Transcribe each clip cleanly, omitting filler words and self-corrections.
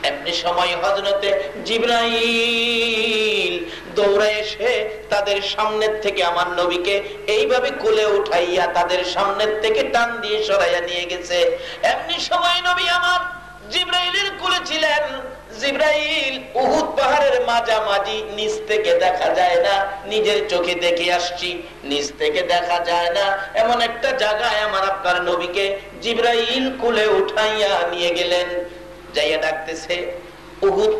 এমনি সময় হযরতে জিবরাইল দৌড়ে এসে তাদের সামনের থেকে আমার নবীকে এইভাবে কোলে উঠাইয়া তাদের সামনের থেকে টান দিয়ে সরাইয়া নিয়ে গেছে। এমনি সময় নবী আমার জিবরাইলের কোলে ছিলেন। জিবরাইল উহুদ পাহাড়ের মাঝামাঝি, নিচ থেকে দেখা যায় না, নিজের চোখে দেখে আসছি, নিচ থেকে দেখা যায় না এমন একটা জায়গায় আমার আপনার নবীকে জিবরাইল কোলে উঠাইয়া নিয়ে গেলেন। যাইয়া ডাকতেছে উহুদ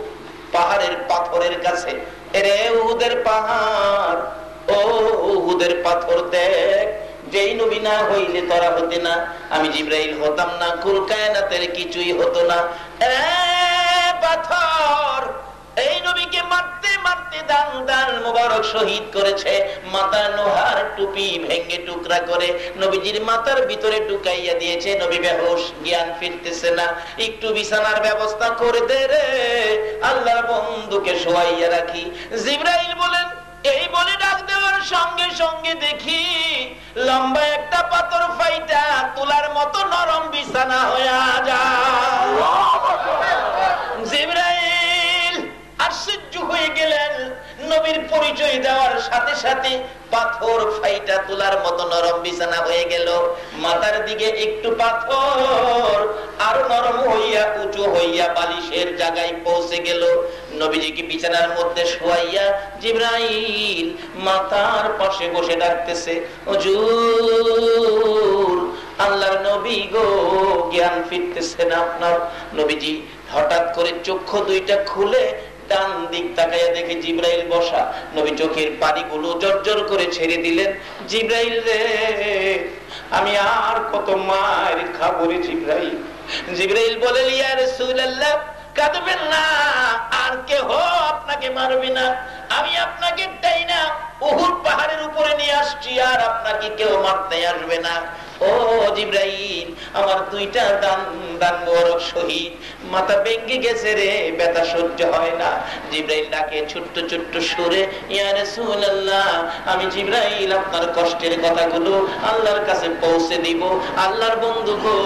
পাহাড়ের পাথরের কাছে, এরে উহুদের পাহাড়, ও উহুদের পাথর দেখ, যেই নবী না হইলে তোরা হতে না, আমি জিবরাইল হতাম না, কুল কায়নাতের কিছুই হতো না। পাথর এই নবীকে মারতে মারতে দান দান মুবারক শহীদ করেছে। মাথার লোহার টুপি ভেঙে টুকরা করে নবীজির মাথার ভিতরে ঢুকাইয়া দিয়েছে। নবী বেহুশ, জ্ঞান ফিরতেছে না। একটু বিছানার ব্যবস্থা করে দে রে, আল্লাহর বন্ধুকে শোয়াইয়া রাখি। জিবরাইল বলেন, এই বলে ডাক দেওয়ার সঙ্গে সঙ্গে দেখি লম্বা একটা পাথর ফাইটা তুলার মতো নরম বিছানা হইয়া যায়। জিবরাইল আশ্চর্য হয়ে গেলেন। নবীর পরিচয় দেওয়ার সাথে সাথে পাথর ফাইটা তুলার মতো নরম বিছানা হয়ে গেল। মাথার দিকে একটু পাথর আরো নরম হইয়া উঁচু হইয়া বালিশের জায়গায় পৌঁছে গেল। নবীজিকে বিছানার মধ্যে শোয়াইয়া জিবরাইল মাথার পাশে বসে ডাকতেছে, হুজুর আল্লাহর নবী গো, জ্ঞান ফিরতেছে না আপনার। নবীজি হঠাৎ করে চক্ষু দুইটা খুলে ডান দিক তাকাইয়া দেখে জিবরাইল বসা। নবী চোখের পানিগুলো জর্জর করে ছেড়ে দিলেন। জিবরাইল রে, আমি আর কত মার খাবো রে জিবরাইল। জিবরাইল বলে, ইয়া রাসূলুল্লাহ কাঁদবেন না, আর কেহ আপনাকে মারবে না, আমি আপনাকে তাই না উহুদ পাহাড়ের উপরে নিয়ে আসছি, আর আপনাকে কেউ মারতে আসবে না। ও জিবরাইল, আমার দুইটা দান দান মোবারক শহীদ, মাথা ভেঙে গেছে রে, ব্যথা সহ্য হয় না। জিবরাইল ডাকে ছোট্ট ছোট্ট সুরে, ইয়া রাসূলুল্লাহ আমি জিবরাইল আপনার কষ্টের কথাগুলো আল্লাহর কাছে পৌঁছে দিব। আল্লাহর বন্ধু গো,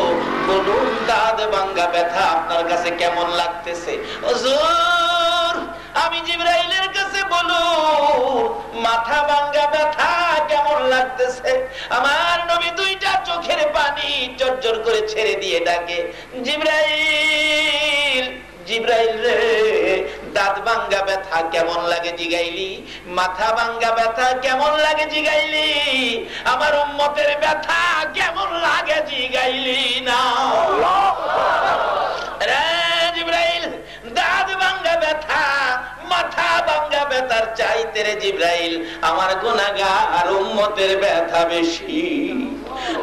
বলুন দাঁত ভাঙা ব্যথা আপনার কাছে কেমন লাগতেছে? হুজুর আমি জিবরাইলের কাছে বলুন মাথা ভাঙা ব্যথা কেমন লাগতেছে? আমার নবী দুইটা চোখের পানি জর্জর করে ছেড়ে দিয়ে ডাকে, জিবরাইল জিবরাইল রে, দাঁত ভাঙ্গা ব্যথা কেমন লাগে জিগাইলি, মাথা ভাঙ্গা ব্যথা কেমন লাগে জিগাইলি, আমার উম্মতের ব্যথা কেমন লাগে জিগাইলি না? রে জিবরাইল, দাঁত ভাঙ্গা ব্যথা মাথা ভাঙ্গা ব্যথার চাইতে রে জিবরাইল আমার গুনাহগার উম্মতের ব্যথা বেশি।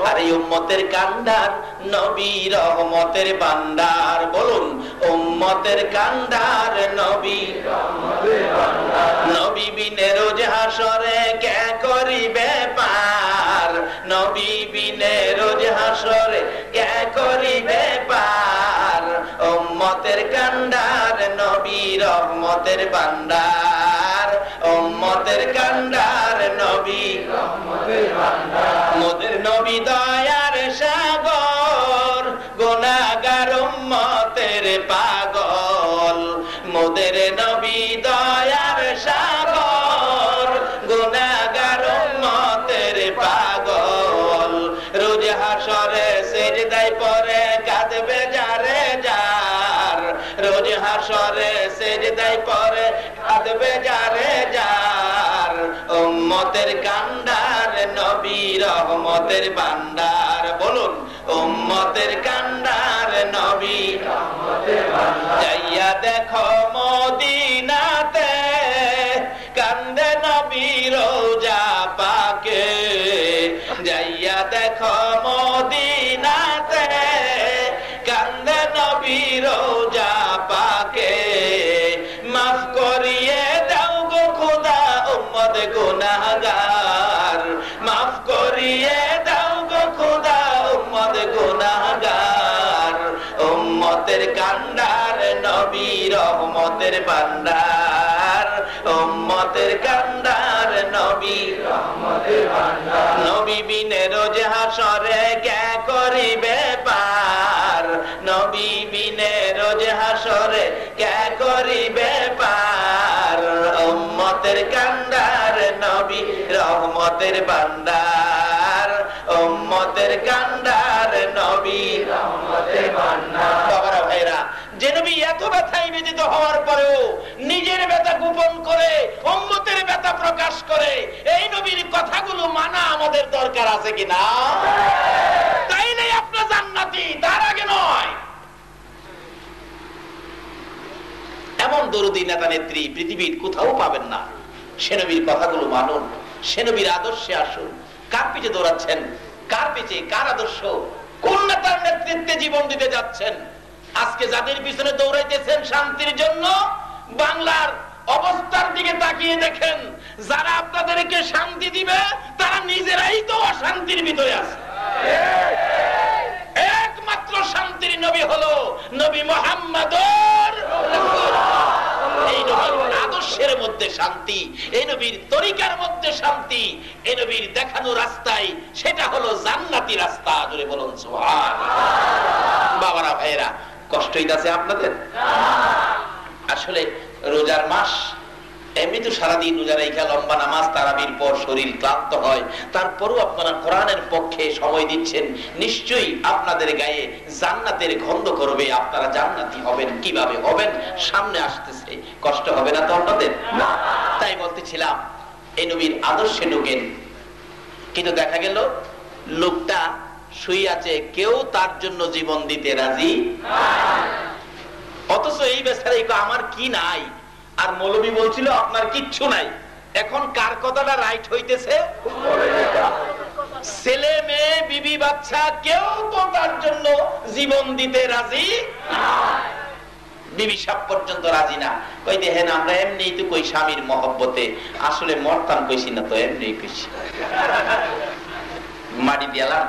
আর এই উম্মতের কান্ডার নবী রহমতের ভান্ডার, বলুন উম্মতের কান্ডার নবী রহমতের ভান্ডার। নবী বিনে রোজ হাসরে কে করিবে পার, নবী বিনে রোজ হাসরে কে করিবে পার। উম্মতের কান্ডার নবী রহমতের ভান্ডার, উম্মতের কান্ডার নবী রহমতের ভান্ডার। মোদের নবী দয়ার সাগর, গুনাহগার উম্মতের পাগল। মোদের নবী দয়ার সাগর, গুনাহগার উম্মতের পাগল। রোজ হাসরে সিজদায় পড়ে কাঁদবে যারে যার, রোজ হাসরে সিজদায় পড়ে কাঁদবে যারে যার। উম্মতের কান্ডার নবী রহমতের ভান্ডার, বলুন উম্মতের কান্ডার নবী রহমতের ভান্ডার। যাইয়া দেখো মদিনাতে কান্দে নবী রোজা পাকে, যাইয়া দেখো মদিনাতে কান্দে নবী রোজা পাকে। মাফ করিয়ে দাও গো খোদা উম্মত গুনাহগার, মাফ করিয়ে দাও গো খোদা উম্মত গুনাহগার। উম্মতের কান্ডার নবী রহমতের ভান্ডার, উম্মতের কান্ডার নবী রহমতের ভান্ডার। নবী বিনে রোজ হাসরে কে করিবে পার, নবী বিনে রোজ হাসরে করি ব্যাপার, উম্মতের কান্ডার নবী রহমতের ভান্ডার, উম্মতের কান্ডার নবী রহমতের ভান্ডার। বাবারা ভাইরা, যে নবী এত ব্যথায় ব্যথিত হওয়ার পরেও নিজের ব্যথা গোপন করে উম্মতের ব্যথা প্রকাশ করে, এই নবীর কথাগুলো মানা আমাদের দরকার আছে কিনা? তাইলে আপনার জান্নাতি, তার আগে নয়। এমন দরুদি নেতা নেত্রী পৃথিবীর কোথাও পাবেন না। সে নবীর কথাগুলো মানুন, সে নবীর আদর্শে আসুন। কার পিছে দৌড়াচ্ছেন? কার পিছে? কার আদর্শ? কোন নেতার নেতৃত্বে জীবন দিতে যাচ্ছেন? আজকে যাদের পিছনে দৌড়াইতেছেন শান্তির জন্য, বাংলার অবস্থার দিকে তাকিয়ে দেখেন, যারা আপনাদেরকে শান্তি দিবে তারা নিজেরাই তো অশান্তির ভিতরে আছে। একমাত্র শান্তির নবী হলো নবী মুহাম্মদুর রাসূলুল্লাহ। এই নবীর আদর্শের মধ্যে শান্তি, এই নবীর তরিকার মধ্যে শান্তি, এই নবীর দেখানো রাস্তায়, সেটা হলো জান্নাতি রাস্তা। জোরে বলুন সুবহানাল্লাহ। বাবারা ভাইরা, কষ্ট হইতাছে আপনাদের? আসলে রোজার মাস, এমনি তো সারাদিন রোজা রাখা লম্বা নামাজ তারাবির পর শরীর ক্লান্ত হয়, তারপরও আপনারা কোরআনের পক্ষে সময় দিচ্ছেন। নিশ্চয়ই আপনাদের গায়ে জান্নাতের গন্ধ করবে, আপনারা জান্নাতি হবেন। কিভাবে হবেন? সামনে আসতেছে। কষ্ট হবে না তো আপনাদের? তাই বলতেছিলাম, এই নবীর আদর্শে ঢুকেন। কিন্তু দেখা গেল লোকটা শুই আছে, কেউ তার জন্য জীবন দিতে রাজি, অথচ এই বেচারাই আমার কি নাই, আর মৌলবী বলছিল আপনার কিচ্ছু নাই। এখন কার কথাটা রাইট হইতেছে? ছেলে মেয়ে বিবি বাচ্চা কেউ তো তার জন্য জীবন দিতে রাজি, বিবি সাপ পর্যন্ত রাজি না। কই দেখেন, আমরা এমনি তো কই স্বামীর মহব্বতে, আসলে মরতাম কইছি না তো, এমনি কইছি। মাটি দিয়ালাম।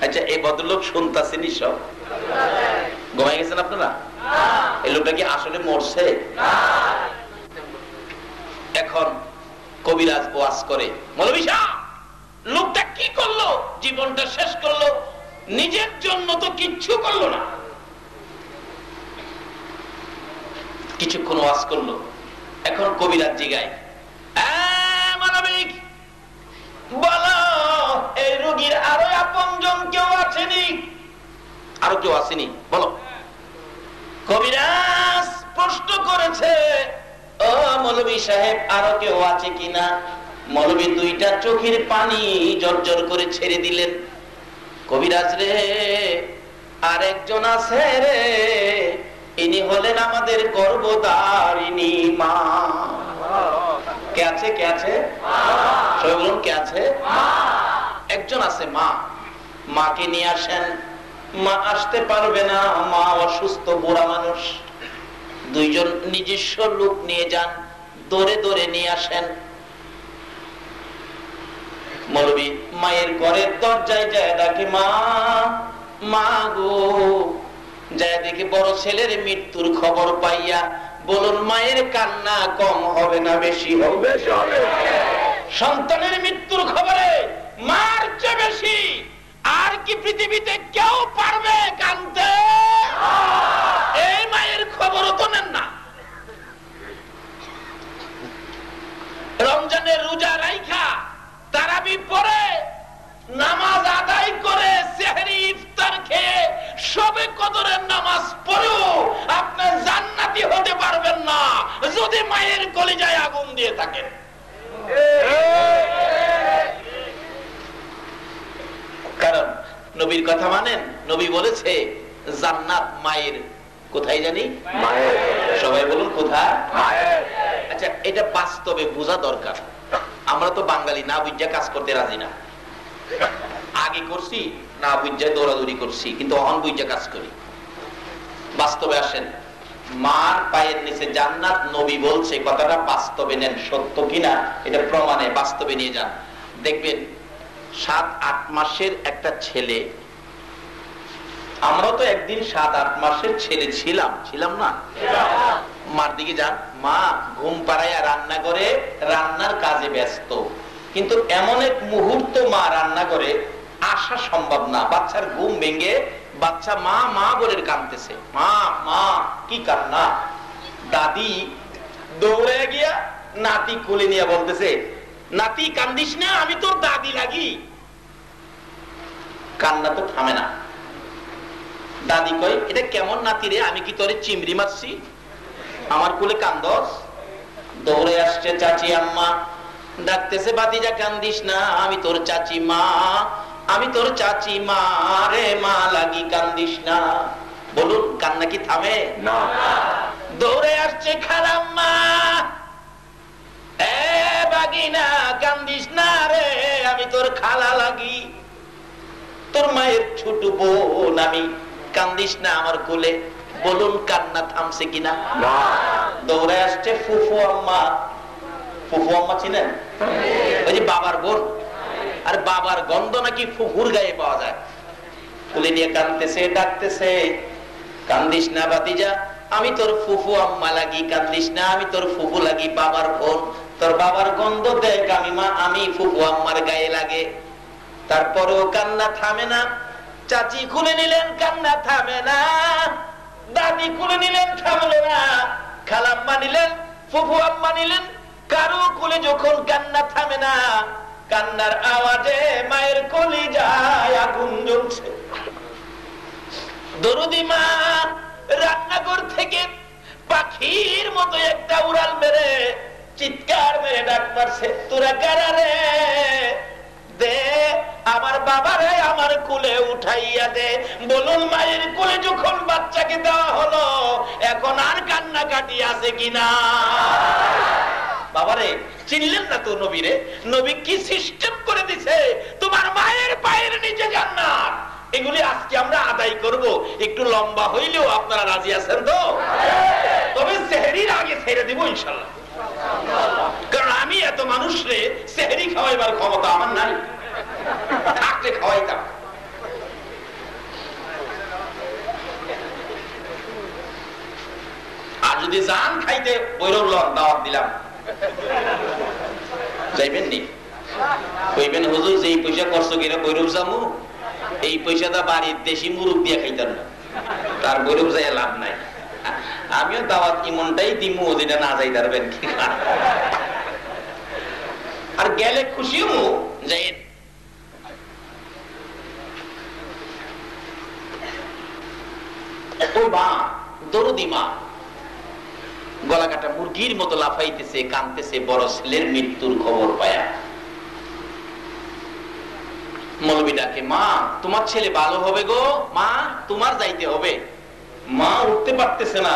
আচ্ছা, এই ভদ্রলোক শুনতাছেন সব? ঘুমাই গেছেন আপনারা? এই লোকটা কি আসলে মরছে? এখন কবিরাজ ওয়াজ করে, মৌলভী সাহেব লোকটা কি করলো? জীবনটা শেষ করলো, নিজের জন্য তো কিচ্ছু করলো না। কিছুক্ষণ ওয়াজ করলো, এখন কবিরাজ জিগায়, মানবিক বলো, এই রোগীর আরো আপনজন কেউ আছেনি? আরো কেউ আসেনি? বলো। কবিরাজ প্রশ্ন করেছে, ও মৌলভী সাহেব আরো কেউ আছে কিনা? মৌলভী দুইটা চোখের পানি জর্জর করে ছেড়ে দিলেন। কবিরাজ রে, আর একজন আছে রে, ইনি হলেন আমাদের গর্ভধারিণী মা। কে আছে? কে আছে? সবাই বলুন, কে আছে? একজন আছে মা। মাকে নিয়ে আসেন। মা আসতে পারবে না, মা অসুস্থ, বুড়া মানুষ। দুইজন নিজস্ব লোক নিয়ে যান, দৌড়ে দৌড়ে নিয়ে আসেন। মৌলবী মায়ের ঘরের দরজায় যায় ডাকে, মা, মা গো। যায় দেখে বড় ছেলের মৃত্যুর খবর পাইয়া, বলুন মায়ের কান্না কম হবে না বেশি হবে? সন্তানের মৃত্যুর খবরে মার চেয়ে বেশি আর কি পৃথিবীতে কেউ পারবে কাঁদতে? এই মায়ের খবরও তো নেন না। রমজানের রোজা রাইখা তারাবি পড়ে নামাজ আদায় করে সেহরি ইফতার খেয়ে সবে কদরের নামাজ পড়েও আপনি জান্নাতি হতে পারবেন না যদি মায়ের কলিজায় আগুন দিয়ে থাকেন। কারণ নবীর কথা মানেন। নবী বলেছে জান্নাত মায়ের, কোথায় জানি? সবাই বলুন কোথায়? আচ্ছা, এটা বাস্তবে বোঝা দরকার। আমরা তো বাঙালি, না বুঝা কাজ করতে রাজি না। আগে করছি না বুঝা দৌড়াদৌড়ি করছি, কিন্তু অহন বুঝা কাজ করি। বাস্তবে আসেন, মার পায়ের নিচে জান্নাত, নবী বলছে, কথাটা বাস্তবে নেন। সত্য কিনা এটা প্রমাণে বাস্তবে নিয়ে যান, দেখবেন 7-8 মাসের একটা ছেলে। আমরা তো একদিন 7-8 মাসের ছেলে ছিলাম না? মার দিকে যান, মা ঘুম পাড়াইয়া রান্না করে রান্নার কাজে ব্যস্ত, কিন্তু এমন এক মুহূর্ত মা রান্না করে আসা সম্ভব না। বাচ্চার ঘুম ভেঙে বাচ্চা মা মা বলে কাঁদতেছে। মা মা, কি কান্না? দাদি দৌড়ে গিয়া নাতি কোলে নিয়ে বলতেছে, নাতি কান্দিস না, আমি তোর দাদি লাগি। কান্না তো থামে না। দাদি কই, এটা কেমন নাতি রে, আমি কি তোরে চিমড়ি মারছি, আমার কোলে কান্দস? দৌড়ে আসছে চাচি আম্মা, ডাকতেছে, বাতিজা কান্দিস না, আমি তোর চাচি মা, আমি তোর চাচি মা রে, মা লাগি, কান্দিস না। বলুন, কান্না কি থামে? না। দৌড়ে আসছে খালাম্মা, এ বাগিনা কান্দিস না রে, আমি তোর খালা লাগি, তোর মায়ের ছোট বোন আমি, কান্দিস না আমার কোলে। বলুন, কান্না থামছে কিনা? না। দৌড়ে আসছে ফুফু আম্মা। ফুফু আম্মা চিনেন? ওই যে বাবার বোন। আর বাবার গন্ধ নাকি ফুফুর গায়ে পাওয়া যায়। কোলে নিয়ে কাঁদতেছে, ডাকতেছে, কান্দিস না বাতিজা, আমি তোর ফুফু আম্মা লাগি, কান্দিস না, আমি তোর ফুফু লাগি, বাবার বোন, তোর বাবার গন্ধ দেখ আমি মা, আমি ফুফু আম্মার গায়ে লাগে। তারপরেও কান্না থামে না। চাচি খুলে নিলেন, কান্না থামে না। দাদি খুলে নিলেন, থামলো না। খালাম্মা নিলেন, ফুফু আম্মা নিলেন, কারো কোলে যখন কান্না থামে না, কান্নার আওয়াজে মায়ের কলিজায় আগুন জ্বলছে। দরদি মা রান্নাঘর থেকে পাখির মতো একটা উড়াল মেরে চিৎকার মেরে ডাক মারছে, তোরা কারা রে? দে আমার বাবারে আমার কোলে উঠাইয়া দে। বলুন, মায়ের কোলে যখন বাচ্চাকে দেওয়া হলো, এখন আর কান্না কাটি আছে কিনা? বাবারে চিনলেন না তো নবীরে? নবী কি সিস্টেম করে দিছে, তোমার মায়ের পায়ের নিচে জান্নাত। এগুলি আজকে আমরা আদায় করব। একটু লম্বা হইলেও আপনারা রাজি আছেন তো? তবে সেহরির আগে ছেড়ে দিব ইনশাল্লাহ, কারণ আমি এত মানুষরে সেহরি খাওয়াইবার ক্ষমতা আমার নাই, থাকলে খাওয়াইতাম। আর যদি জান খাইতে বৈরব লন, দাওয়াত দিলাম, যাইবেন নি? কইবেন, হুজুর যেই পয়সা খরচ কিনা বৈরব যামু, এই পয়সাটা বাড়ির দেশি মুরুখ দিয়ে খাইতাম না, তার বৈরব যাই লাভ নাই। আমিও দাওয়াত ইমনটাই দিমু, যেটা না যাই পারবেন কি। আর গেলে খুশিও যাই। ওই মা, দরদি মা, গলা কাটা মুরগির মতো লাফাইতেছে, কাঁদতেছে বড় ছেলের মৃত্যুর খবর পায়া। মৌলবী ডাকে, মা তোমার ছেলে ভালো হবে গো, মা তোমার যাইতে হবে। মা উঠতে পারতেছে না,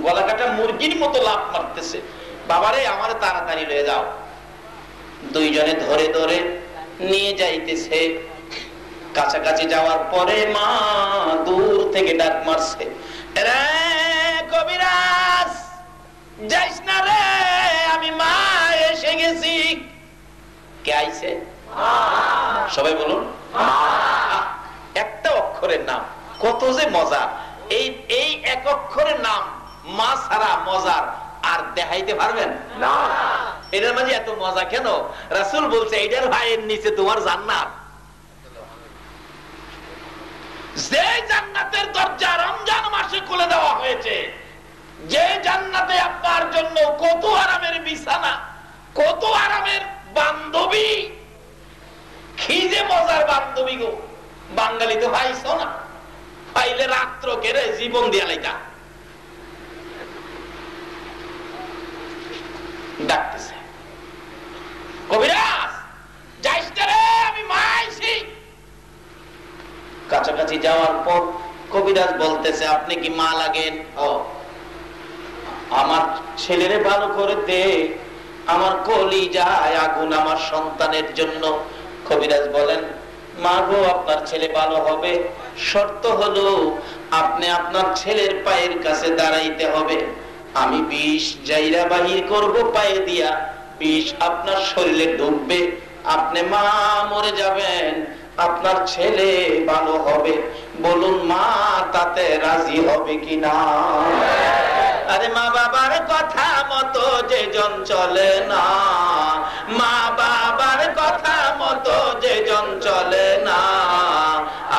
গলা কাটা মুরগির মতো লাফ মারতেছে। বাবারে আমার তাড়াতাড়ি লয়ে যাও। দুইজনে ধরে ধরে নিয়ে যাইতেছে। কাছাকাছি যাওয়ার পরে মা দূর থেকে ডাক মারছে, রে কবিরাজ যাইস না রে, আমি মা এসে গেছি। কে আইছে? সবাই বলুন, একটা অক্ষরের নাম, কত যে মজা। এই এক অক্ষরের নাম মা ছাড়া মজার আর দেখাইতে পারবেন না। এটার মাঝে এত মজা কেন? রাসূল বলছে, এটার ভাইয়ের নিচে তোমার জান্নাত। যে জান্নাতের দরজা রমজান মাসে খুলে দেওয়া হয়েছে, যে জান্নাতে আপনার জন্য কত আরামের বিছানা, কত আরামের বান্ধবী, কি যে মজার বান্ধবী গো। বাঙালি তো পাইছো না, পাইলে রাত্র কেড়ে জীবন দিয়া লাইতা। ডাকতেছে, কবিরাজ যাইস না রে, আমি মা আইছি। কাছাকাছি যাওয়ার পর কবিরাজ বলতেছে, আপনি কি মা লাগেন? ও, আমার ছেলেরে ভালো করে দে, আমার কলিজায় আগুন আমার সন্তানের জন্য। কবিরাজ বলেন, মা গো আপনার ছেলে ভালো হবে, শর্ত হলো আপনি আপনার ছেলের পায়ের কাছে দাঁড়াইতে হবে। আমি বিষ জাইরা বাহির করব পায়ে দিয়া, বিষ আপনার শরীরে ঢুকবে, আপনি মা মরে যাবেন, আপনার ছেলে ভালো হবে। বলুন মা তাতে রাজি হবে কিনা? আরে মা বাবার কথা মতো যেজন চলে না, মা বাবার কথা মতো যেজন চলে না,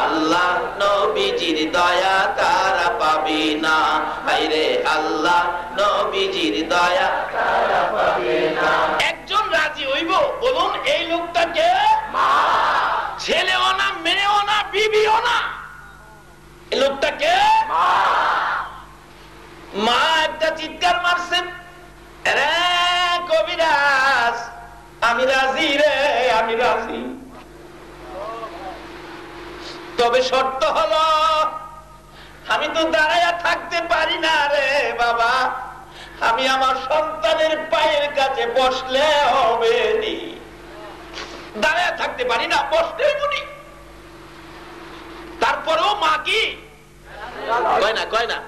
আল্লাহ আল্লাহ নবীজির দয়া তারা পাবে না, হায়রে আল্লাহ নবীজির দয়া তারা পাবে না। একজন রাজি হইব, বলুন এই লোকটাকে মা, ছেলেও না, মেয়েও না, বিবিও না, এই লোকটাকে মা। মা একটা চিৎকার মারছেন, রে কবিরাজ আমি রাজি রে, আমি রাজি, তবে শর্ত হলো আমি তো দাঁড়াইয়া থাকতে পারি না রে বাবা, আমি আমার সন্তানের পায়ের কাছে বসলে হবে নি, দাঁড়াইয়া থাকতে পারি না, বসলে হবনি। তারপরেও মা কি কয় না, কয় না,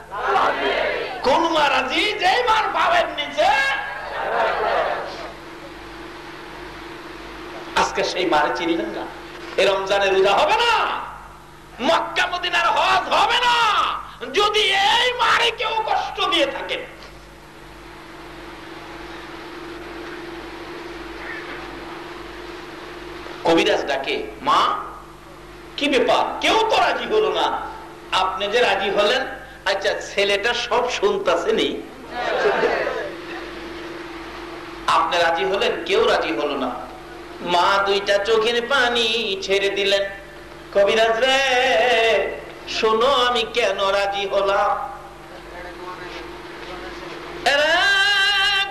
কোন মা রাজি? যে মার পাবেন নিচে আজকে সেই মারে চিনলেন না, এই রমজানের রোজা হবে না, মক্কা মদিনার হজ হবে না যদি এই মারে কেউ কষ্ট দিয়ে থাকেন। কবিরাজ ডাকে, মা কি ব্যাপার, কেউ তো রাজি হলো না, আপনি যে রাজি হলেন, আচ্ছা ছেলেটা সব শুনতেছে নি, আপনি রাজি হলেন, কেউ রাজি হলো না। মা দুইটা চোখের পানি ছেড়ে দিলেন, কবিরাজ রে শোনো আমি কেন রাজি হলাম।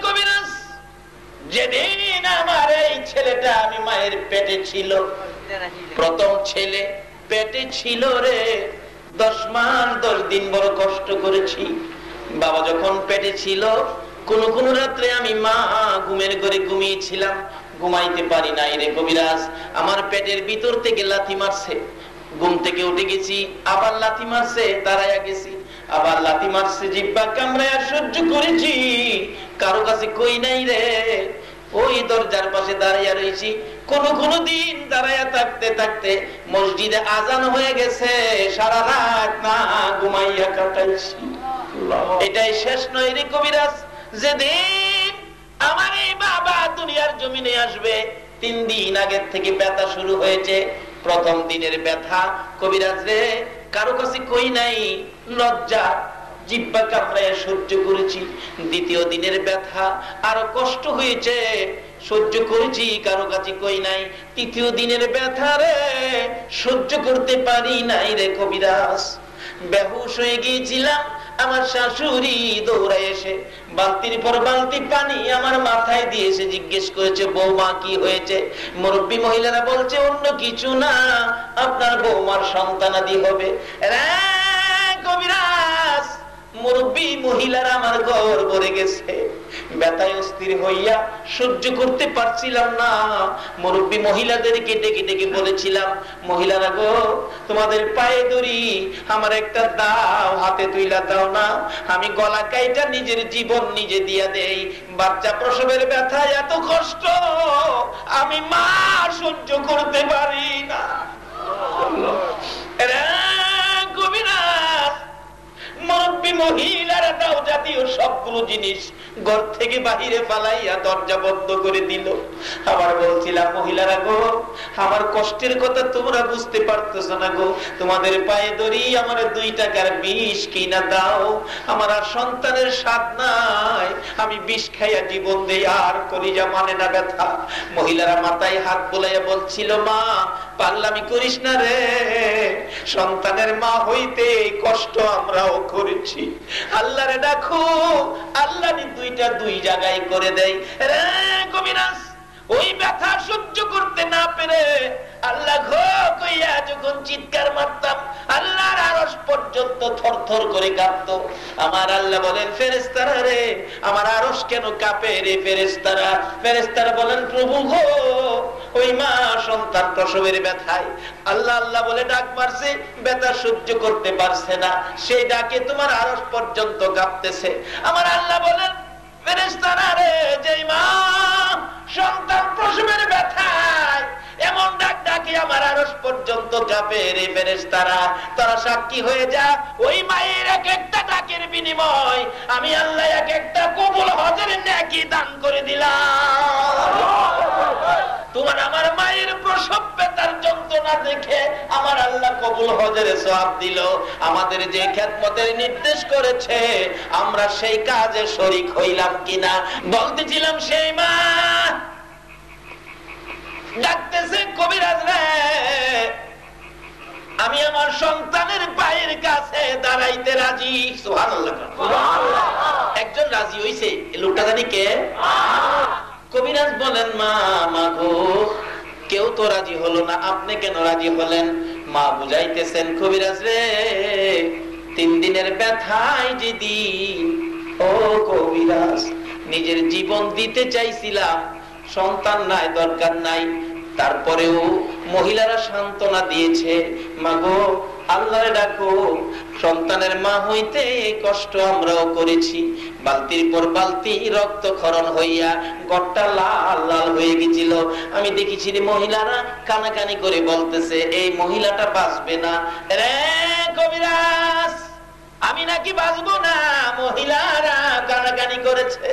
কবিরাজ, যেদিন আমার এই ছেলেটা আমি মায়ের পেটে ছিল, প্রথম ছেলে পেটে ছিল রে, 10 মাস 10 দিন বড় কষ্ট করেছি। বাবা যখন পেটে ছিল, কোন কোন রাত্রে আমি মা ঘুমের ঘরে ঘুমিয়েছিলাম, ঘুমাইতে পারি নাই রে কবিরাজ, আমার পেটের ভিতর থেকে লাথি মারছে, ঘুম থেকে উঠে গেছি, আবার লাথি মারছে, দাঁড়াইয়া গেছি, আবার লাথি মারছে, জিহ্বা কামড়ায়া সহ্য করেছি, কারো কাছে কই নাই রে, ওই দরজার পাশে দাঁড়াইয়া রয়েছি। কোন কোন দিন দাঁড়াইয়া থাকতে থাকতে মসজিদে আজান হয়ে গেছে, সারা রাত না ঘুমাইয়া কাটাইছি। এটাই শেষ নয় রে কবিরাজ, যেদিন আমার এই বাবা দুনিয়ার জমিনে আসবে 3 দিন আগের থেকে ব্যথা শুরু হয়েছে। প্রথম দিনের ব্যথা কবিরাজ রে কারো কাছে কই নাই, লজ্জা জিহ্বা কামড়ায় সহ্য করেছি। দ্বিতীয় দিনের ব্যথা আরো কষ্ট হয়েছে, সহ্য করেছি, কারো কাছে কই নাই। তৃতীয় দিনের ব্যথা রে সহ্য করতে পারি নাই রে কবিরাজ, বেহুশ হয়ে গিয়েছিলাম। আমার শাশুড়ি দৌড়ায় এসে বালতির পর বালতি পানি আমার মাথায় দিয়েছে, জিজ্ঞেস করেছে বৌমা কি হয়েছে। মুরব্বী মহিলারা বলছে অন্য কিছু না, আপনার বৌমার সন্তানাদি হবে। কবিরাজ, মুরব্বী মহিলারা আমার ঘর ভরে গেছে, ব্যথায় অস্থির হইয়া সহ্য করতে পারছিলাম না। মুরব্বী মহিলাদেরকে ডেকে ডেকে বলেছিলাম, মহিলারা গো তোমাদের পায়ে ধরি, আমার একটা দাও, হাতে তুইলা দাও না, আমি গলা কাইটা নিজের জীবন নিজে দিয়া দেই। বাচ্চা প্রসবের ব্যথা এত কষ্ট আমি মা সহ্য করতে পারি না। কবিরাজ, মুরব্বী মহিলারা দাও জাতীয় সবগুলো জিনিস ঘর থেকে বাহিরে ফালাইয়া দরজা বন্ধ করে দিল। আবার বলছিলাম মহিলারা গো আমার কষ্টের কথা তোমরা বুঝতে পারতেছ না গো, তোমাদের পায়ে ধরি আমার 2 টাকার বিষ কিনা দাও, আমার আর সন্তানের স্বাদ নাই, আমি বিষ খাইয়া জীবন দেই, আর কলিজা মানে না ব্যথা। মহিলারা মাথায় হাত বোলাইয়া বলছিল মা পাগলামি করিস না রে, সন্তানের মা হইতে কষ্ট আমরাও করেছি, আল্লাহরে ডাকো, আল্লাহ 2টা 2 জায়গায় করে দেয়। রে কবিরাজ, ওই ব্যথা সহ্য করতে না পেরে আল্লাহ ঘো কইয়া যখন চিৎকার মারতাম, আল্লাহর আরশ পর্যন্ত থরথর করে কাঁপতো। আমার আল্লাহ বলেন ফেরেশতারা রে, আমার আরশ কেন কাঁপে রে ফেরেশতারা? ফেরেশতারা বলেন প্রভু গো ওই মা সন্তান প্রসবের ব্যথায় আল্লাহ আল্লাহ বলে ডাক মারছে, ব্যথা সহ্য করতে পারছে না, সেই ডাকে তোমার আরশ পর্যন্ত কাঁপতেছে। আমার আল্লাহ বলেন ফেরেশতারা রে, যে মা সন্তান প্রসবের ব্যথায় এমন ডাক ডাকে আমার আরশ পর্যন্ত কাঁপে রে ফেরেশতারা, তারা সাক্ষী হয়ে যা, ওই মায়ের এক একটা ডাকের বিনিময় আমি আল্লাহ এক একটা কবুল হজের নেকি দান করে দিলাম। তোমার আমার মায়ের প্রসব ব্যথার যন্ত্রণা না দেখে আমার আল্লাহ কবুল হজের সওয়াব দিল। আমাদের যে খেদমতের নির্দেশ করেছে আমরা সেই কাজে শরীক হইলাম কিনা। বলতেছিলাম সেই মা ডাকতেছে, কবিরাজ রে, আমি আমার সন্তানের পায়ের কাছে দাঁড়াইতে রাজি। সুবহানাল্লাহ। একজন রাজি হইছে, লোকটা জানি কে? কবিরাজ বলেন, মা মাগো কেউ তো রাজি হলো না, আপনি কেন রাজি হলেন? মা বুঝাইতেছেন, কবিরাজ রে 3 দিনের ব্যথায় যেদিন ও কবিরাজ নিজের জীবন দিতে চাইছিলাম, সন্তান নাই, দরকার নাই, তারপরেও মহিলারা সান্ত্বনা দিয়েছে, মাগো আল্লাহরে ডাকো, সন্তানের মা হইতে কষ্ট আমরাও করেছি। বালতির পর বালতি রক্তক্ষরণ হইয়া গড়টা লাল লাল হয়ে গেছিল। আমি দেখেছি মহিলারা কানাকানি করে বলতেছে এই মহিলাটা বাঁচবে না। রে কবিরাজ, আমি নাকি বাঁচবো না? মহিলারা কানাকানি করেছে।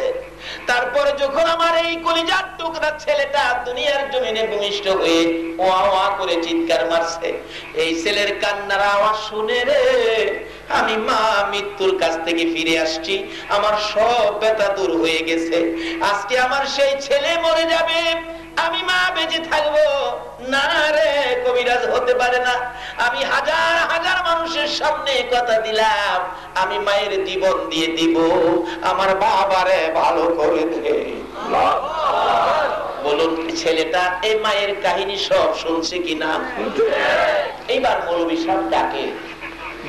তারপরে যখন আমার এই কলিজার টুকরা ছেলেটা দুনিয়ার জমিনে ভূমিষ্ঠ হয়ে ওয়া ওয়া করে চিৎকার মারছে, এই ছেলের কান্নার আওয়াজ শুনে রে আমি মা মৃত্যুর কাছ থেকে ফিরে আসছি, আমার সব ব্যথা দূর হয়ে গেছে। আজকে আমার সেই ছেলে মরে যাবে, আমি মা বেঁচে থাকবো না রে কবিরাজ, হতে পারে না। আমি হাজার হাজার মানুষের সামনে কথা দিলাম, আমি মায়ের জীবন দিয়ে দিব, আমার বাবারে ভালো করে দে। বলুন ছেলেটা এই মায়ের কাহিনী সব শুনছে কিনা? এইবার মৌলভী সাহেব ডাকে,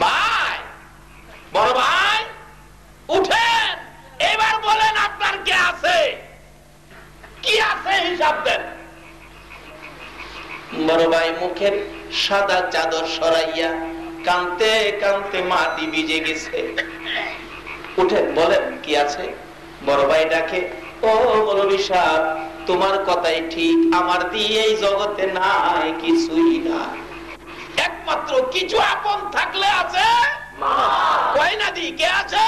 ভাই, বড় ভাই উঠেন, এবার বলেন আপনার কে আছে, কি আছে হিসাব দেন। বড় ভাই মুখের সাদা চাদর সরাইয়া কানতে কানতে মাটি ভিজে গেছে। উঠেন বলেন কি আছে। বড় ভাই ডাকে, ও মৌলভী সাহেব তোমার কথাই ঠিক, আমার দিয়ে এই জগতে নাই কিছুই না, একমাত্র কিছু আপন থাকলে আছে মা। কই না দি কে আছে?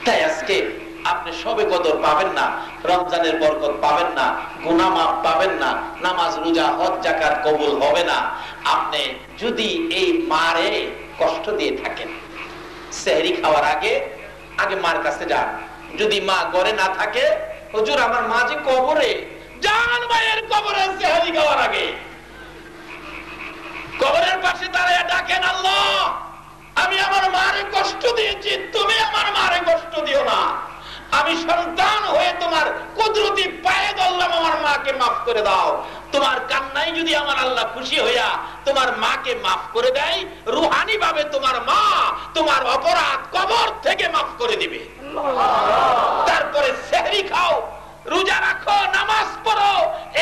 তাই আজকে আপনি সবে কদর পাবেন না, রমজানের বরকত পাবেন না, গুনাহ মাফ পাবেন না, নামাজ রোজা হজ যাকাত কবুল হবে না, আপনি যদি এই মারে কষ্ট দিয়ে থাকেন। সেহরি খাওয়ার আগে আগে মার কাছে যান। যদি মা ঘরে না থাকে, হুজুর আমার মা যে কবরে, যান মায়ের কবরে সেহরি খাওয়ার আগে। কবরের পাশে দাঁড়িয়ে ডাকেন, আল্লাহ আমি আমার মারে কষ্ট দিয়েছি, তুমি আমার মারে কষ্ট দিও না। আমি সন্তান হয়ে তোমার কুদরতি পায়ে ধরলাম, আমার মাকে মাফ করে দাও। তোমার কান্নায় যদি আমার আল্লাহ খুশি হইয়া তোমার মাকে মাফ করে দেয়, রুহানি ভাবে তোমার মা তোমার অপরাধ কবর থেকে মাফ করে দিবে। তারপরে সেহরি খাও, রোজা রাখো, নামাজ পড়ো,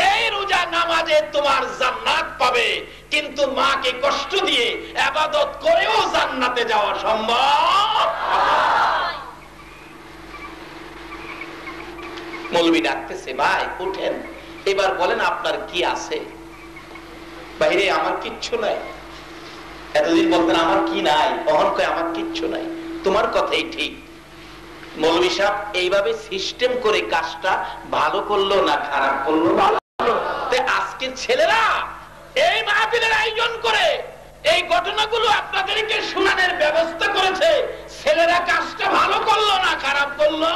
এই রোজা নামাজে তোমার জান্নাত পাবে। কিন্তু মাকে কষ্ট দিয়ে ইবাদত করেও জান্নাতে যাওয়া সম্ভব। মৌলভী ডাকতেছে, ভাই উঠেন, এবার বলেন আপনার কি আছে। বাইরে আমার কিচ্ছু নাই। এতদিন বলতেন আমার কি নাই, কখন কয় আমার কিচ্ছু নাই। তোমার কথাই ঠিক। মৌলভী সাহেব এইভাবে সিস্টেম করে কাজটা ভালো করলো না খারাপ করলো? আজকে ছেলেরা এই মাহফিলের আয়োজন করে এই ঘটনাগুলো আপনাদেরকে শোনানোর ব্যবস্থা করেছে। ছেলেরা কাজটা ভালো করলো না খারাপ করলো?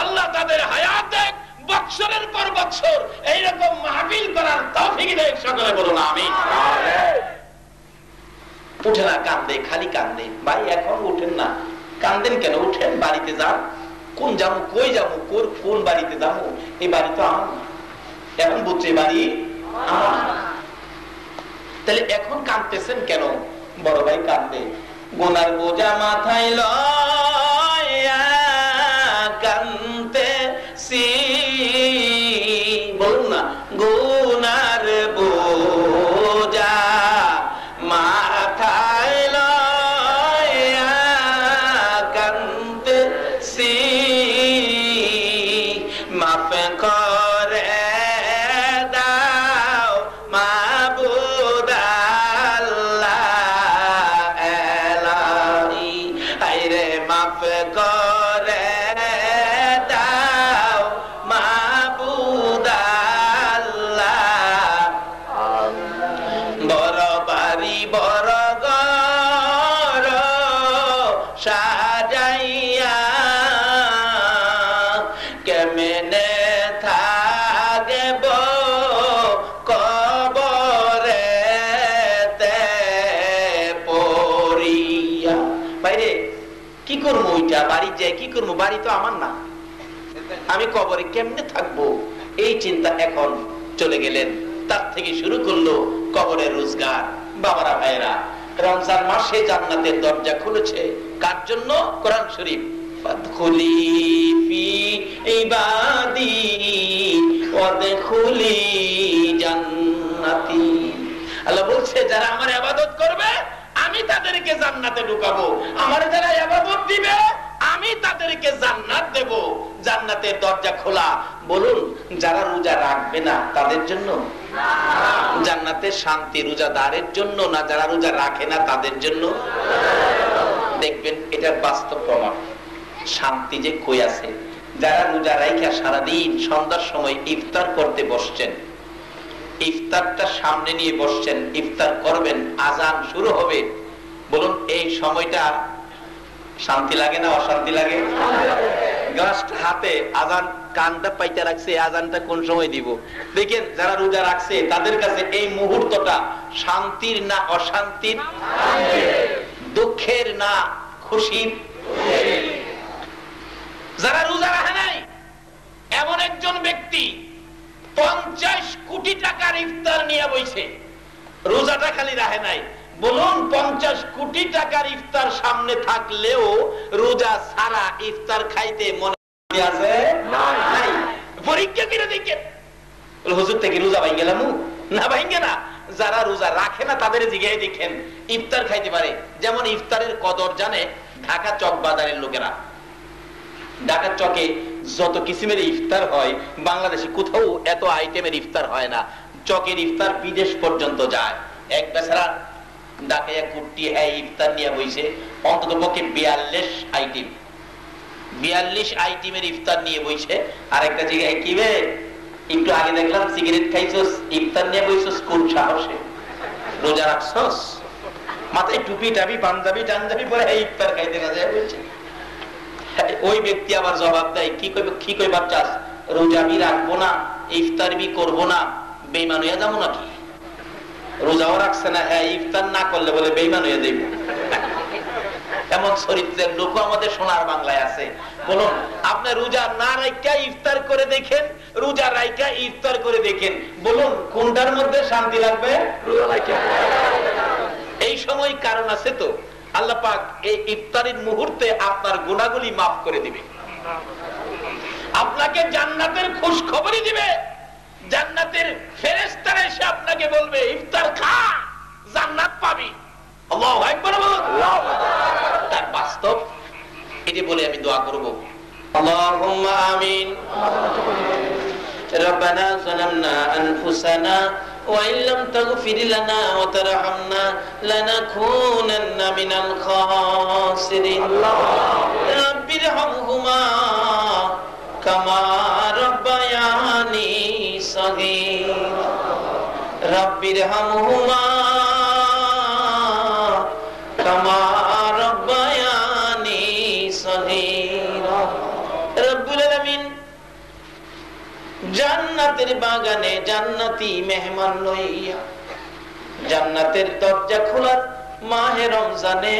আল্লাহ তাদের হায়াত দেখ, বৎসরের পর বৎসর এইরকম মাহফিল করার তৌফিক দেখ। সকলে বলুন আমিন। উঠে না, কান্দে, খালি কান্দে। ভাই এখন উঠেন না, কান্দেন কেন? উঠেন, বাড়িতে যান। কোন যাবো, কই যাবো, কোন বাড়িতে যাবো? এই বাড়ি তো আমার না। এখন বুঝছে বাড়ি আমার না। তাহলে এখন কাঁদতেছেন কেন? বড় ভাই কান্দে, গোনার বোঝা মাথায় লয়া কান্দতেছি। বলুন না, গোনার বোঝা মাথায় লয়া কান্দতেছি, মাফ করে দাও মাবুদ আল্লাহ এলাহি। আইরে মাফ করে দাও মাবুদ সাজাইয়া কেমনে থাকব কবরেতে পড়িয়া। বাইরে কি করবো, ওইটা বাড়ি যায় কি করবো, বাড়ি তো আমার না, আমি কবরে কেমনে থাকবো, এই চিন্তা এখন চলে গেলেন। তার থেকে শুরু করলো কবরের রোজগার। বাবারা ভাইরা, রমজান মাসে জান্নাতের দরজা খুলেছে কার জন্য? কোরআন শরীফ, ফাদখুলি ফি ইবাদি ওয়াদখুলি জান্নাতি। আল্লাহ বলছে যারা আমার ইবাদত করবে আমি তাদেরকে জান্নাতে ঢুকাবো, আমার যারা ইবাদত দিবে আমি তাদেরকে জান্নাত দেব। জান্নাতের দরজা খোলা। বলুন, যারা রোজা রাখবে না তাদের জন্য? জান্নাতের শান্তি রোজাদারের জন্য না যারা রোজা রাখে না তাদের জন্য? দেখবেন এটার বাস্তব প্রমাণ। শান্তি যে কই আছে, যারা রোজা রাইখা সারাদিন সন্ধ্যার সময় ইফতার করতে বসছেন, ইফতারটা সামনে নিয়ে বসছেন, ইফতার করবেন, আজান শুরু হবে। বলুন এই সময়টা শান্তি লাগে না অশান্তি লাগে? গ্লাসটা হাতে, আজান কানটা পাইতে রাখছে, আজানটা কোন সময় দিব? দেখেন যারা রোজা রাখছে তাদের কাছে এই মুহূর্তটা শান্তির না অশান্তির? দুঃখের না খুশির? যারা রোজা রাখে নাই, এমন একজন ব্যক্তি 50 কোটি টাকার ইফতার নিয়ে বইছে, রোজাটা খালি রাখে নাই। বলুন 50 কোটি টাকার ইফতার সামনে থাকলেও রোজা সারা ইফতার খাইতে মনে আছে নাই? পরীক্ষা করে দেখেন, হুজুর থেকে রোজা ভাই গেলাম না, ভাইঙ্গে না। যারা রোজা রাখে না তাদের জিগায় দেখেন ইফতার খাইতে পারে। যেমন ইফতারের কদর জানে ঢাকা চক বাজারের লোকেরা। ঢাকা চকে যত কিসিমের ইফতার হয়, বাংলাদেশে কোথাও এত আইটেমের ইফতার হয় না। চকের ইফতার বিদেশ পর্যন্ত যায়। এক বেচারা ডাকাইয়া কুটি ইফতার নিয়ে বইছে, অন্তত পক্ষে 42 আইটেমের ইফতার নিয়ে বইছে। আরেকটা জায়গায় কি বে, একটু আগে দেখলাম সিগারেট খাইছস, ইফতার নিয়ে বইছস কোন সাহসে? রোজা রাখছস, মাথায় টুপি টাপি পাঞ্জাবি টাঞ্জাবি পরে ইফতার খাইতে না যায় বলছে। ওই ব্যক্তি আবার জবাব দেয়, কি কইবার চাস? রোজা বি রাখবো না, ইফতার বি করবো না, বেঈমান হইয়া যাবো নাকি? রোজাও রাখছে না, হ্যাঁ ইফতার না করলে বলে বেঈমান হয়ে যাইব। এমন চরিত্রের লোক আমাদের সোনার বাংলায় আছে। বলুন, আপনি রোজা না রাইখা ইফতার করে দেখেন, রোজা রাইখা ইফতার করে দেখেন, বলুন কোনটার মধ্যে শান্তি লাগবে? রোজা রাইখা। এই সময় কারণ আছে তো, আল্লাহ পাক এই ইফতারের মুহূর্তে আপনার গুনাহগুলি মাফ করে দিবে, আপনাকে জান্নাতের খুশ খবরই দিবে। জান্নাতের ফেরেশতারা এসে আপনাকে বলবে ইফতার খা, জান্নাত পাবি। আল্লাহু আকবার বলুন। তার বাস্তব এটি বলে আমি দোয়া করব। আল্লাহুম্মা আমিন। রব্বানা যালামনা আনফুসানা ওয়া ইল্লাম তাগফির লানা ওয়া তারহামনা লানাকুনান্না মিনাল খাসিরিন। রাব্বিরহামহুমা কামা রাব্বায়ানি সগীরা। রাব্বিরহামহুমা কামা রাব্বায়ানি সগীরা। রব্বুল আলামিন জান্নাতের বাগানে জান্নাতি মেহমান লইয়া জান্নাতের দরজা খোলার মাহে রমজানে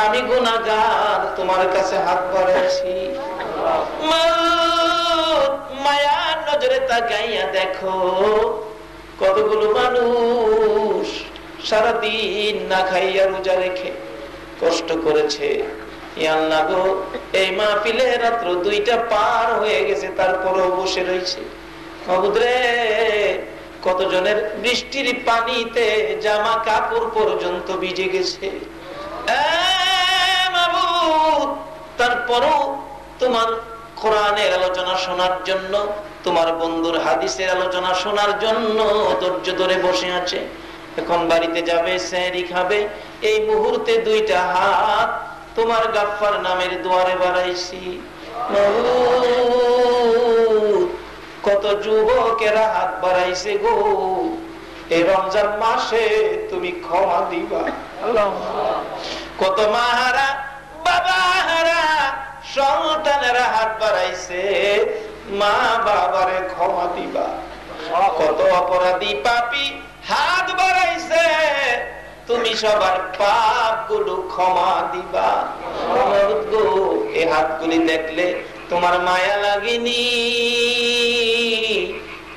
আমি গুনাহগার তোমার কাছে হাত বাড়াইছি। মায়ার নজরে তাকাইয়া দেখো কতগুলো মানুষ সারাদিন না খাইয়া রোজা রেখে কষ্ট করেছে। আল্লাহ গো, এই মাহফিলে রাত্র 2টা পার হয়ে গেছে, তারপরেও বসে রয়েছে। কতজনের বৃষ্টির পানিতে জামা কাপড় পর্যন্ত ভিজে গেছে। তারপরও তোমার কোরআনের আলোচনা শোনার জন্য, তোমার বন্ধুর হাদিসের আলোচনা শোনার জন্য ধৈর্য ধরে বসে আছে। এখন বাড়িতে যাবে, সেহরি খাবে, এই মুহূর্তে 2টা হাত তোমার গাফফার নামের দুয়ারে বাড়াইছি। কত যুবকেরা হাত বাড়াইছে গো, এই রমজান মাসে তুমি ক্ষমা দিবা। কত মাহারা বাবা বাড়াইছে, মা বাবারে ক্ষমা দিবা। কত অপরাধী পাপী হাত বাড়াইছে, তুমি সবার পাপ গুলো ক্ষমা দিবা। এই হাতগুলি দেখলে তোমার মায়া লাগেনি,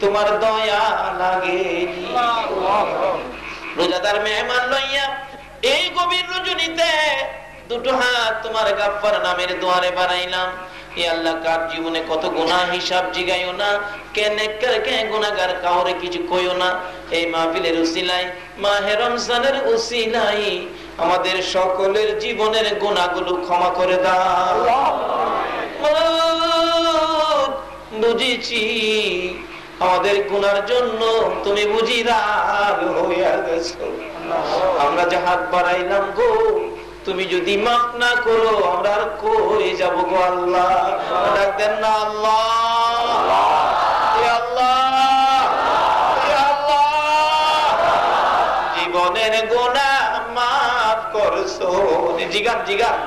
তোমার দয়া লাগেনি। রোজাদার মেহমান লইয়া এই গভীর রজনীতে দুটো হাত তোমার গাফফার নামের দুয়ারে বাড়াইলাম। ই আল্লাহ, কার জীবনে কত গুনাহ হিসাব জিগাইও না, কে নেককার কে গুনাহগার কাউরে কিছু কইও না। এই মাহফিলের উসিলায়, মাহে রমজানের উসিলায় আমাদের সকলের জীবনের গুনাহগুলো ক্ষমা করে দাও। বুঝেছি আমাদের গুনার জন্য তুমি বুঝি রাগ হইয়া গেছো। আমরা যে হাত বাড়াইলাম গো, তুমি যদি মাফ না করো আমরা আর কই যাব গো আল্লাহ। ডাক দেন না আল্লাহ, জীবনের গুনাহ মাফ করছো, জিগান জিগান,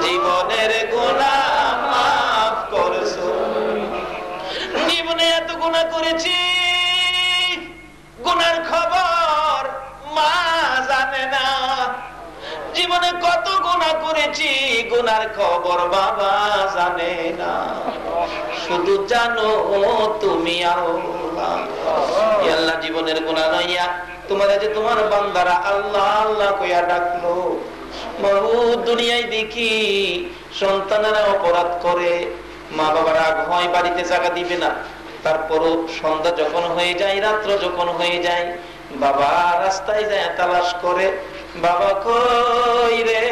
জীবনের গুনাহ মাফ করছো। জীবনে এত গুনাহ করেছি, গুনার খবর মা জানে না। জীবনে কত গুনাহ করেছি, গুনার খবর বাবা জানে না। শুধু জানো তুমি আল্লাহ। আল্লাহ, জীবনের গুনাহ লইয়া তোমার যে তোমার বান্দারা আল্লাহ আল্লাহ কইয়া ডাকলো। বহুত দুনিয়ায় দেখি সন্তানেরা অপরাধ করে, মা বাবার রাগ হয়, বাড়িতে জায়গা দিবে না। তারপরও সন্ধ্যা যখন হয়ে যায়, রাত্র যখন হয়ে যায়, বাবা রাস্তায় যায় তালাশ করে, বাবা কই রে,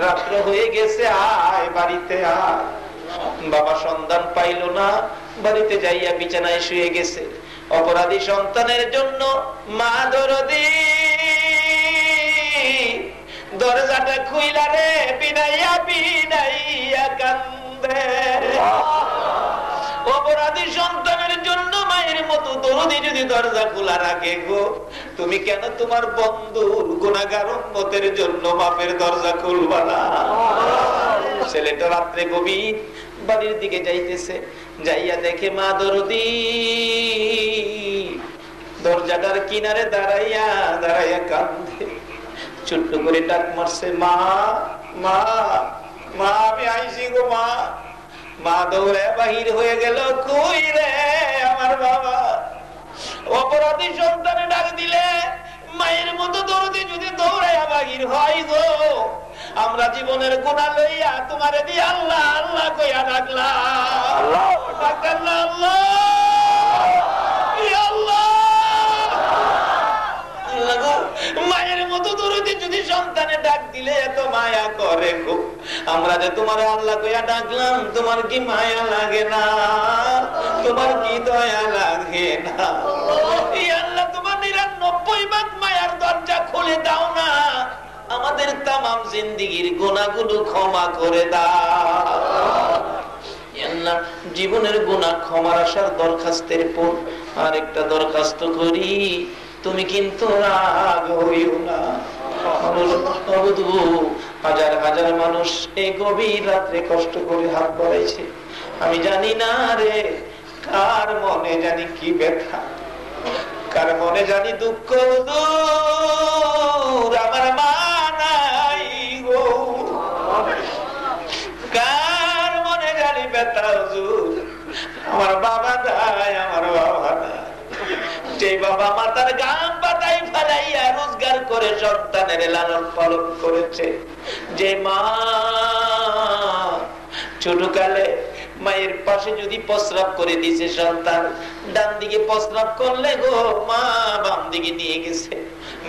রাত্র হয়ে গেছে, আয় বাড়িতে আয়। বাবা সন্ধান পাইল না, বাড়িতে যাইয়া বিছানায় শুয়ে গেছে। অপরাধী সন্তানের জন্য মা দরদি দরজাটা খুইলা রে বিনাইয়া বিনাইয়া কান্দে। অপরাধী সন্তানের জন্য মায়ের মতো দরদি যদি দরজা খোলা রাখে গো, তুমি কেন তোমার বন্ধুর গুনাহগার উম্মতের জন্য মাপের দরজা খুলবা না? ছেলেটা রাত্রে গভীর বাড়ির দিকে যাইতেছে, যাইয়া দেখে মা দরদি দরজাটার কিনারে দাঁড়াইয়া দাঁড়াইয়া কান্দে। ছোট্ট করে ডাক মারছে, মা মা মা, আমি আইছি গো মা। মা দৌড়ে বাহির হয়ে গেল, কই রে আমার বাবা। অপরাধী সন্তানে ডাক দিলে মায়ের মতো দরদি যদি দৌড়াইয়া বাহির হয় গো, আমরা জীবনের গুনাহ লইয়া তোমারে দিয়ে আল্লাহ আল্লাহ কইয়া ডাকলাম। আল্লাহ মায়ের মতো দরদি যদি সন্তানে ডাক দিলে এত মায়া করে গো, আমরা যে তোমার আল্লাহ কইয়া ডাকলাম, তোমার কি মায়া লাগে না? তোমার কি দয়া লাগে না? আল্লাহ, তোমার ৯৯ ভাগ মায়ার দরজা খুলে দাও না, আমাদের তামাম জিন্দেগীর গুনাহগুলো ক্ষমা করে দাও। আল্লাহ, জীবনের গুনাহ ক্ষমার আসার দরখাস্তের পর আরেকটা দরখাস্ত করি, তুমি কিন্তু রাগ হইও না। হাজার হাজার মানুষ এই গভীর রাত্রে কষ্ট করে হাত বাড়াইছে। আমি জানি না রে, কার মনে জানি কি ব্যথা, কার মনে জানি দুঃখ। আমার মা নাই গো, কার মনে জানি ব্যথা হুজুর, আমার বাবা নাই, আমার বাবা নাই। যে বাবা মাতার গাম পাতাই ফেলাইয়া রোজগার করে সন্তানের লালন পালন করেছে, যে মা ছোটকালে মায়ের পাশে যদি প্রস্রাব করে দিছে, সন্তান ডান দিকে প্রস্রাব করলে গো মা বাম দিকে নিয়ে গেছে,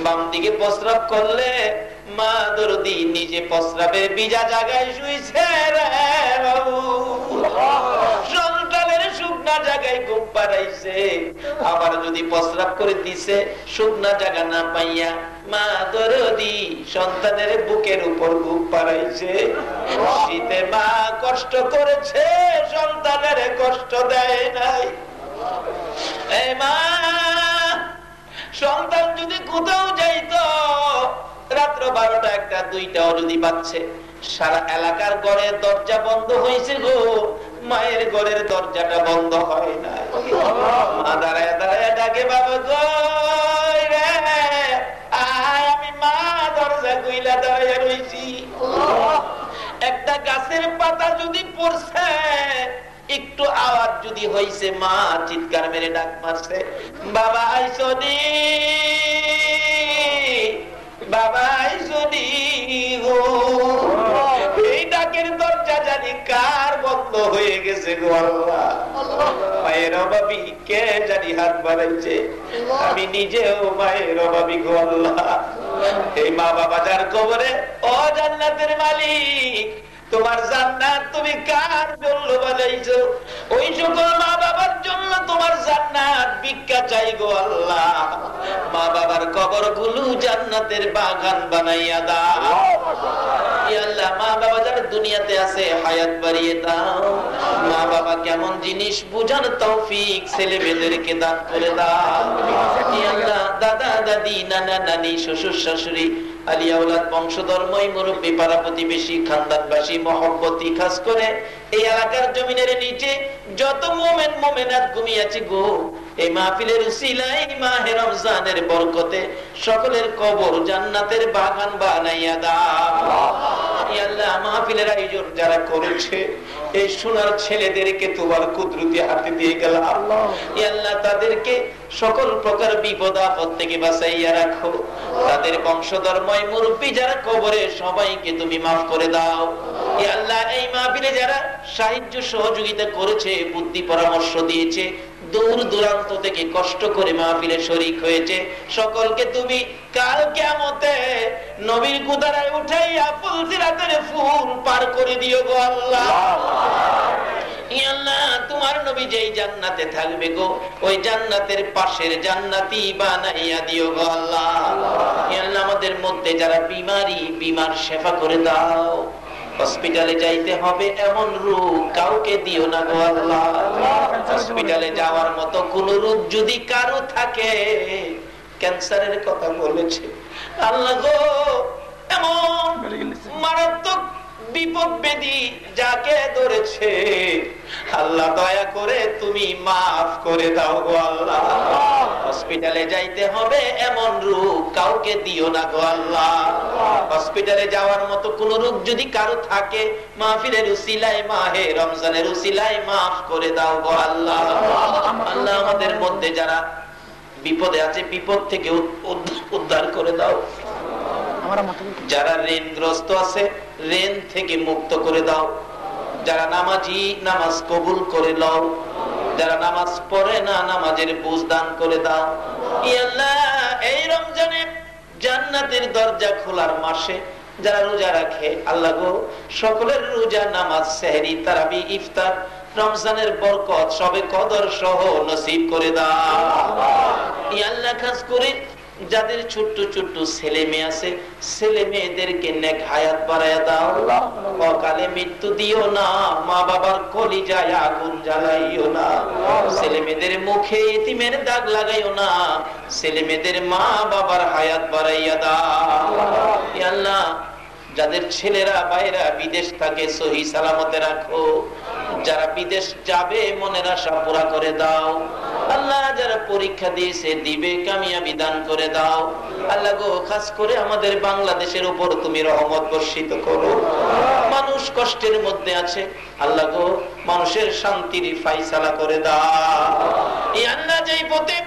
বাম দিকে প্রস্রাব করলে মা দরদি নিজে প্রস্রাবের ভিজা জায়গায় শুইছে রে বাবু। সন্তানের শুকনা জায়গায় ঘুম পাড়াইছে, আবার যদি প্রস্রাব করে দিছে শুকনা জায়গা না পাইয়া মা দরদি সন্তানের বুকের উপর ঘুম পাড়াইছে। শীতে মা কষ্ট করেছে, সন্তানের কষ্ট দেয় নাই। এই মা, সন্তান যদি কোথাও যাইতো, রাত্র 12টা 1টা 2টাও যদি বাজছে, সারা এলাকার ঘরে দরজা বন্ধ হয়েছে গো, মায়ের ঘরের দরজাটা বন্ধ হয় না। মা দাঁড়ায় দাঁড়ায় ডাকে, বাবা গো রে, আমি মা দরজা কইলা দাঁড়ায় রইছি। একটা গাছের পাতা যদি পড়ছে, একটু আওয়াজ যদি হইছে, মা চিৎকার মেরে ডাক মারছে, বাবা আইসনি, বাবা আইসনি গো। এই ডাকের দরজা জানি কার বন্ধ হয়ে গেছে গো আল্লাহ। মায়ের অভাবী কে জানি হাত বাড়াইছে, আমি নিজেও মায়ের অভাবী গো আল্লাহ। এই মা বাবা যার কবরে, ও জান্নাতের মালিক, তোমার জান্নাত তুমি কার জন্য বানাইছো? ওই সকল মা বাবার জন্য তোমার জান্নাত ভিক্ষা চাই গো আল্লাহ। মা বাবার কবর গুলো জান্নাতের বাগান বানাইয়া দাও আল্লাহ। মা বাবা যারা দুনিয়াতে আছে হায়াত বাড়িয়ে দাও। মা বাবা কেমন জিনিস বুঝার তৌফিক ছেলে মেয়েদেরকে দান করে দাও আল্লাহ। দাদা দাদি, নানা নানি, শ্বশুর শাশুড়ি, আলিয়া ওলাদ, বংশধর্মই, মুরব্বী, পাড়া প্রতিবেশী, খানদানবাসী, মহব্বতী, খাস করে এই এলাকার জমিনের নিচে যত মোমেন মোমেনাত ঘুমিয়েছে গো, এই মাহফিলের উসিলায় মাহে রমজানের বরকতে সকলের কবর জান্নাতের বাগান বানাইয়া দাও আল্লাহ। মাহফিলের আয়োজন যারা করেছে, এই সোনার ছেলেদেরকে তোমার কুদরতি হাতে দিয়ে গেলাম আল্লাহ। তাদেরকে সকল প্রকার বিপদ আপদ থেকে বাঁচাইয়া রাখো। তাদের বংশধর্ময় মুরব্বী যারা কবরে, সবাইকে তুমি মাফ করে দাও আল্লাহ। এই মাহফিলে যারা সাহায্য সহযোগিতা করেছে, বুদ্ধি পরামর্শ দিয়েছে, দূর দূরান্ত থেকে কষ্ট করে মাহফিলে শরীক হয়েছে, সকলকে তুমি কাল কিয়ামতে নবীর কুদারায় উঠাইয়া ফুলসিরাতের ফুল পার করে দিও গো আল্লাহ। আল্লাহ তোমার নবী যেই জান্নাতে থাকবে গো, ওই জান্নাতের পাশের জান্নাতি বানাইয়া দিও গো আল্লাহ। আল্লাহ আমাদের মধ্যে যারা বিমার শেফা করে দাও। হসপিটালে যাইতে হবে এমন রোগ কাউকে দিও না গো আল্লাহ। হসপিটালে যাওয়ার মতো কোন রোগ যদি কারো থাকে, ক্যান্সারের কথা বলেছে আল্লাহ গো, এমন মারাত্মক বিপদ বেদি যাকে ধরেছে আল্লাহ, দয়া করে তুমি মাফ করে দাও গো আল্লাহ। হসপিটালে যাইতে হবে এমন রোগ কাউকে দিও না গো আল্লাহ। হসপিটালে যাওয়ার মতো কোন রোগ যদি কারো থাকে, মাহফিলের উসিলায় মাহে রমজানের উসিলায় মাফ করে দাও গো আল্লাহ। আল্লাহ আমাদের মধ্যে যারা বিপদে আছে, বিপদ থেকে উদ্ধার করে দাও। যারা ঋণগ্রস্ত আছে, ঋণ থেকে মুক্ত করে দাও। যারা নামাজি, নামাজ কবুল করে নাও। যারা নামাজ পড়ে না, নামাজের বুঝ দান করে দাও আল্লাহ। এই রমজানে জান্নাতের দরজা খোলার মাসে যারা রোজা রাখে আল্লাহ গো, সকলের রোজা, নামাজ, সেহরি, তারাবি, ইফতার, রমজানের বরকত সবে কদর সহ নসিব করে দাও আল্লাহ। খাস করে যাদের ছোট্ট ছোট্ট ছেলে মেয়ে আছে, ছেলে মেয়েদেরকে নেক হায়াত বাড়ায়া দাও। অকালে মৃত্যু দিও না, মা বাবার কলিজায় আগুন জ্বালাইও না। ছেলে মেয়েদের মুখে এতিমের দাগ লাগাইও না। ছেলে মেয়েদের মা বাবার হায়াত বাড়াইয়া দাও আল্লাহ। যাদের ছেলেরা বাইরা বিদেশ থাকে, সহি সালামতে রাখো। যারা বিদেশ যাবে, মনের আশা পুরা করে দাও আল্লাহ। যারা পরীক্ষা দিয়েছে, দিবে, কামিয়াবি দান করে দাও আল্লাহ গো। খাস করে আমাদের বাংলাদেশের উপর তুমি রহমত বর্ষিত করো। মানুষ কষ্টের মধ্যে আছে আল্লাহ গো, মানুষের শান্তির ফায়সালা করে দাও আল্লাহ। যেই পথে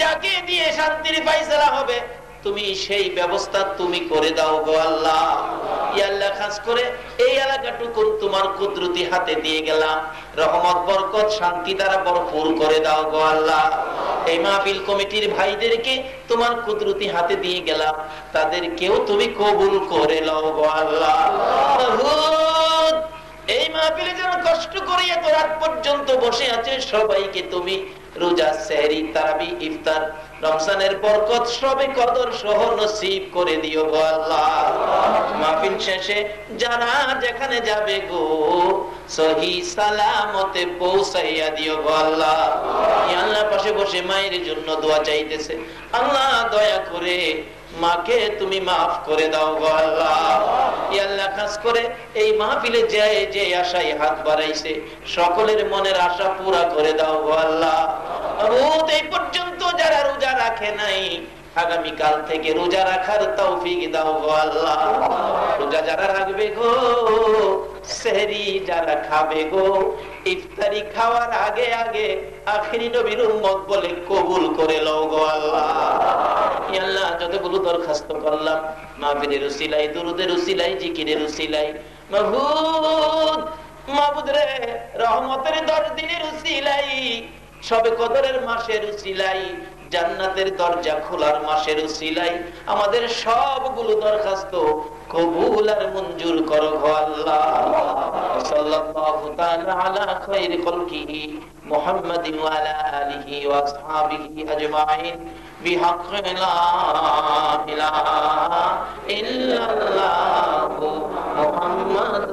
যাকে দিয়ে শান্তির ফায়সালা হবে, তুমি সেই ব্যবস্থা তুমি করে দাও গো আল্লাহ। আল্লাহ খাস করে এই এলাকাটুকু তোমার কুদরতি হাতে দিয়ে গেলাম। রহমত, বরকত, শান্তি দ্বারা ভরপুর করে দাও গো আল্লাহ। এই মাহফিল কমিটির ভাইদেরকে তোমার কুদরতি হাতে দিয়ে গেলাম, তাদেরকেও তুমি কবুল করে নাও গো আল্লাহ। এই মাহফিলে যারা কষ্ট করে এত রাত পর্যন্ত বসে আছে, সবাইকে তুমি রোজা, সেহরি, তারাবি, ইফতার, রমজানের বরকত সবে কদর সহ নসিব করে দিও গো আল্লাহ। মাহফিল শেষে যারা যেখানে যাবে গো, সহি সালামতে পৌঁছাইয়া দিও গো আল্লাহ। আল্লাহ পাশে বসে মায়ের জন্য দোয়া চাইতেছে আল্লাহ, দয়া করে মাকে তুমি মাফ করে দাও গো আল্লাহ। ইয়া আল্লাহ, খাস করে এই মাহফিলে যে আশায় হাত বাড়াইছে সকলের মনের আশা পুরা করে দাও গো আল্লাহ। এই পর্যন্ত যারা রোজা রাখে নাই, আগামীকাল থেকে রোজা রাখার তৌফিক দাও গো আল্লাহ। রোজা যারা রাখবে গো, সেহরি যারা খাবে গো, ইফতারি খাওয়ার আগে আগে আখিরি নবীর উম্মত বলে কবুল করে লও গো আল্লাহ। ইয়া আল্লাহ, যতগুলো দরখাস্ত করলাম মাহফিলের উসিলাই, দুরুদের উসিলাই, জিকিরের উসিলাই, মাবুদ মাবুদ রে, রহমতের 10 দিনের উসিলাই, সবে কদরের মাসের উসিলাই, জান্নাতের দরজা খোলার মাসের উসিলাই আমাদের সবগুলো দরখাস্ত কবুল আর মঞ্জুর করো গো আল্লাহ। সাল্লাল্লাহু তাআলা আলা খায়রি খালকিহি মুহাম্মাদিন ওয়া আলা আলিহি ওয়া আসহাবিহি আজমাইন বিহাক্কি লা ইলাহা ইল্লাল্লাহু মুহাম্মাদুর